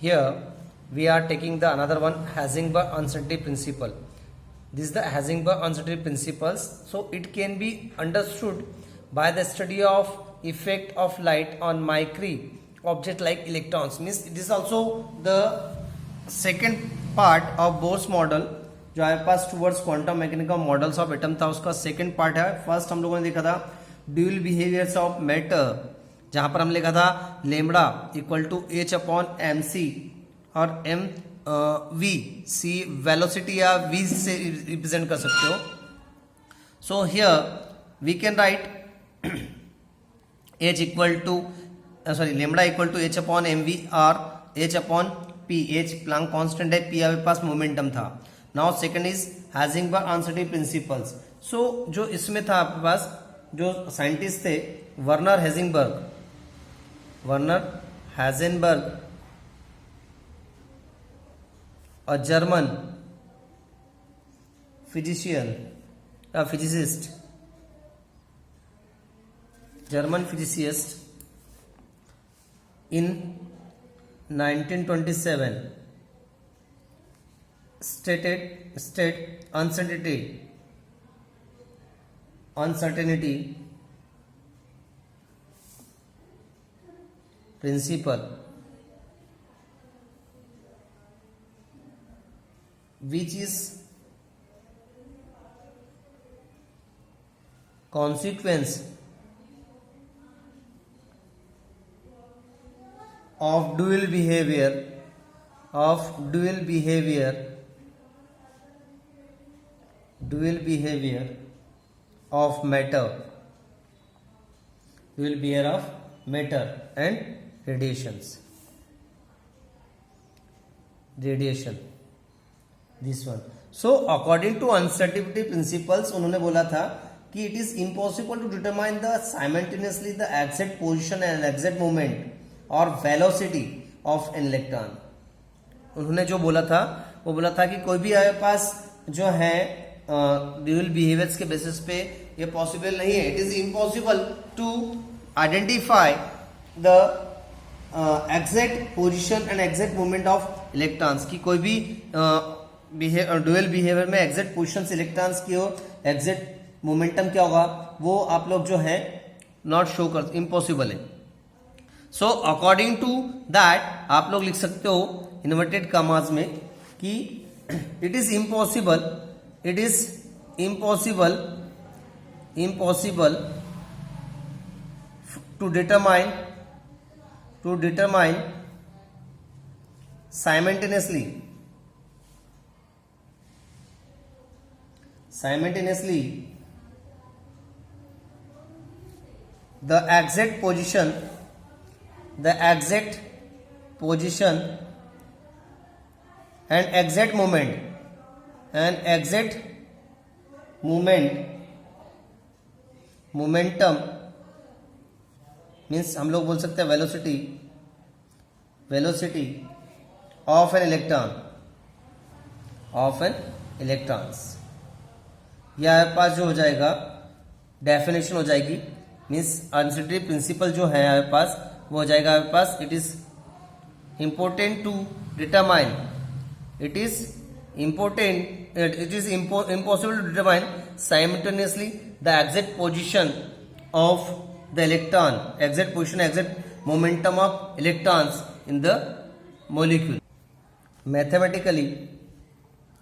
here we are taking the another one, Heisenberg uncertainty principle. This is the Heisenberg uncertainty principles. So it can be understood by the study of effect of light on micro object like electrons. Means it is also the second part of Bohr's model जो हमारे पास towards quantum mechanical models of atom था, उसका second part है. First हम लोगों ने देखा था ड्यूअल बिहेवियर्स ऑफ मैटर, जहां पर हम लिखा था lambda equal to h upon m c और एम वी सी वेलोसिटी या वी से रिप्रेजेंट कर सकते हो. So here we can write h equal to lambda equal to h upon m v और h upon p. H Planck constant है, p हमारे पास मोमेंटम था. Now second is Heisenberg uncertainty principles. So जो इसमें था आपके पास जो साइंटिस्ट थे वर्नर हाइजेनबर्ग और German German physicist in 1927 state uncertainty principle, which is consequence of dual behavior of matter and radiation. This one. So according to uncertainty principles उन्होंने बोला था कि it is impossible to determine the simultaneously the exact position and exact moment और velocity of an electron. उन्होंने जो बोला था वो बोला था कि कोई भी हमारे पास जो है ड्यूअल बिहेवियर्स के बेसिस पे ये पॉसिबल नहीं है. It is impossible to identify the exact position and exact movement of electrons. की कोई भी ड्यूअल बिहेवियर में एग्जैक्ट पोजिशन इलेक्ट्रॉन्स की हो, एग्जैक्ट मोमेंटम क्या होगा वो आप लोग जो है नॉट शो कर, इम्पॉसिबल है. सो अकॉर्डिंग टू दैट आप लोग लिख सकते हो इन्वर्टेड कॉमास में कि it is impossible to determine simultaneously the exact position and exact momentum means हम लोग बोल सकते हैं velocity of an electrons. यह हमारे पास जो हो जाएगा डेफिनेशन हो जाएगी. मीन्स अनसर्टेनिटी प्रिंसिपल जो है हमारे पास वो हो जाएगा हमारे पास it is important to determine impossible to determine simultaneously the exact position of the electron, exact momentum of electrons in the molecule. Mathematically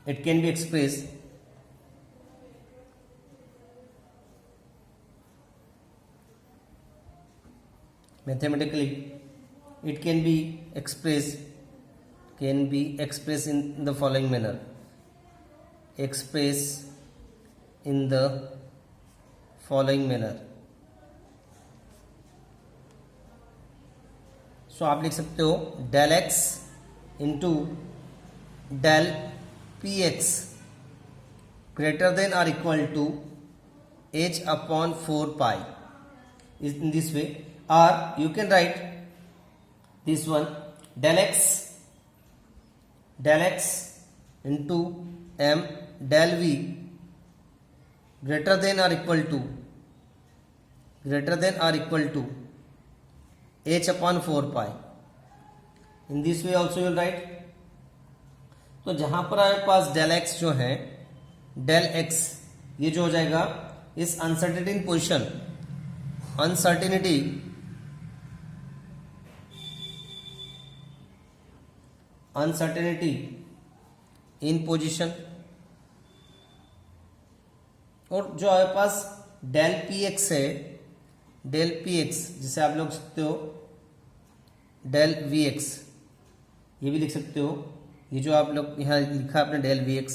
it can be expressed in the following manner. So आप लिख सकते हो del x into del px greater than or equal to h upon 4 pi is in this way. Or you can write this one del x into m del v greater than or equal to h upon 4 pi in this way also you'll right. तो जहां पर हमारे पास del x जो है, del x ये जो हो जाएगा इस uncertainty in position, uncertainty in position, और जो हमारे पास डेल पी एक्स है, डेल पी एक्स जिसे आप लोग सकते हो डेल वी एक्स, ये भी लिख सकते हो, ये जो आप लोग यहाँ लिखा है आपने del v x.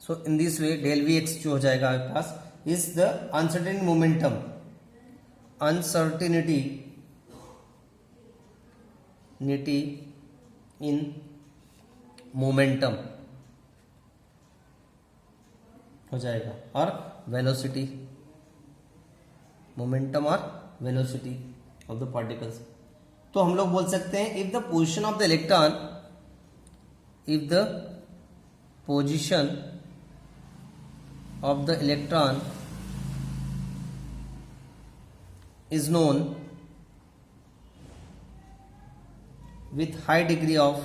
So in this way del v x जो हो जाएगा हमारे पास is the uncertain momentum, uncertainty in momentum हो जाएगा, और वेलोसिटी, मोमेंटम और वेलोसिटी ऑफ द पार्टिकल्स। तो हम लोग बोल सकते हैं if the position of the electron, if the position of the electron is known with high degree of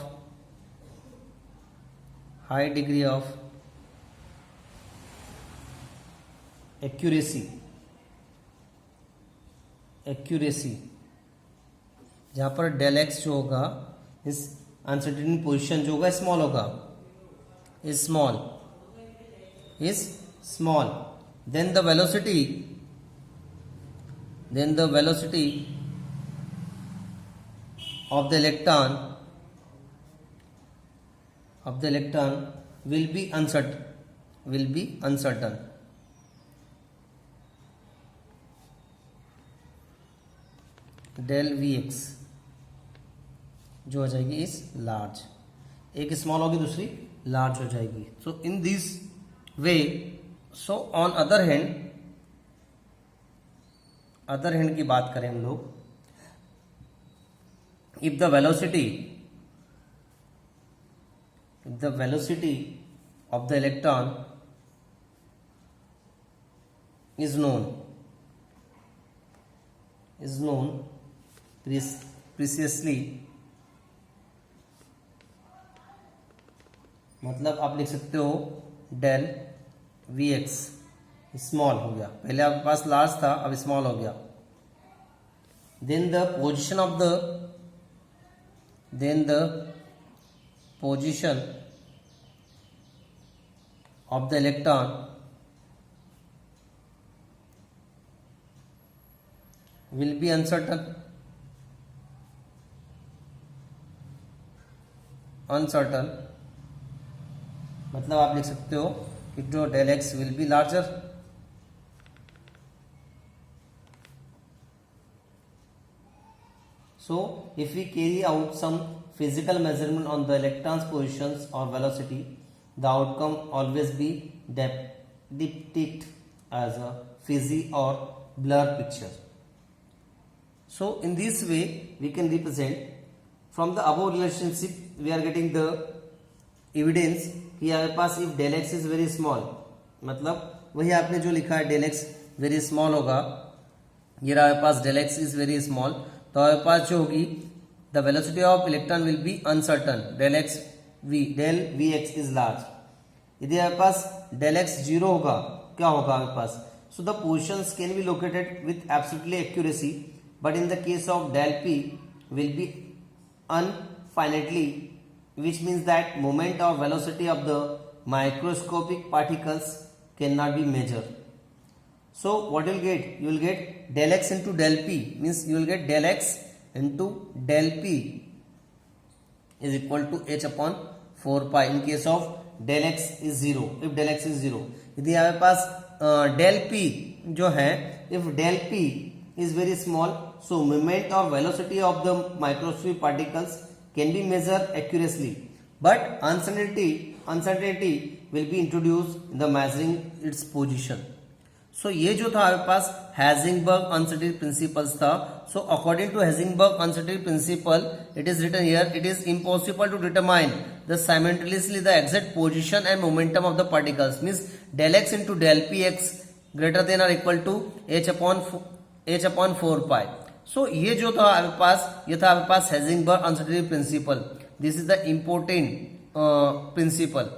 accuracy, जहां पर डेल एक्स जो होगा इस अनसर्टेन पोजीशन जो होगा स्मॉल होगा, is small, then the velocity of the electron will be uncertain, del Vx जो हो जाएगी इज लार्ज, एक स्मॉल होगी दूसरी लार्ज हो जाएगी। So in this way, so on other hand की बात करें हम लोग, if the velocity of the electron is known precisely, मतलब आप लिख सकते हो डेल वी एक्स स्मॉल हो गया, पहले आपके पास लार्ज था अब स्मॉल हो गया, then the position of the electron will be uncertain, मतलब आप लिख सकते हो कि जो del x will be larger. So if we carry out some physical measurement on the electron's positions or velocity, the outcome always be depicted as a fuzzy or blur picture. So in this way we can represent from the above relationship, we are getting the evidence कि हमारे पास if del x is very small, मतलब वही आपने जो लिखा है del x very small होगा, ये हमारे पास del x is very small, तो हमारे पास जो होगी the velocity of electron will be uncertain, del v x is large. यदि हमारे पास डेल एक्स जीरो होगा क्या होगा हमारे पास, so the positions can be located with absolutely accuracy, but in the case of del p will be infinitely, which means that moment or velocity of the microscopic particles cannot be measured. So what you will get? You will get del x into del p, means you will get del x into del p is equal to h upon 4 pi in case of del x is 0, if del x is 0। यदि हमारे पास del p जो है, if del p is very small, so moment or velocity of the microscopic particles can be measured accurately, but uncertainty will be introduced in the measuring its position. So ये जो था हमारे पास Heisenberg uncertainty principles था। So according to Heisenberg uncertainty principle, it is written here, it is impossible to determine the simultaneously the exact position and momentum of the particles, means del x into del p x greater than or equal to h upon 4 pi। सो ये जो था आपके पास, ये था आपके पास Heisenberg uncertainty principle. This is the important principal.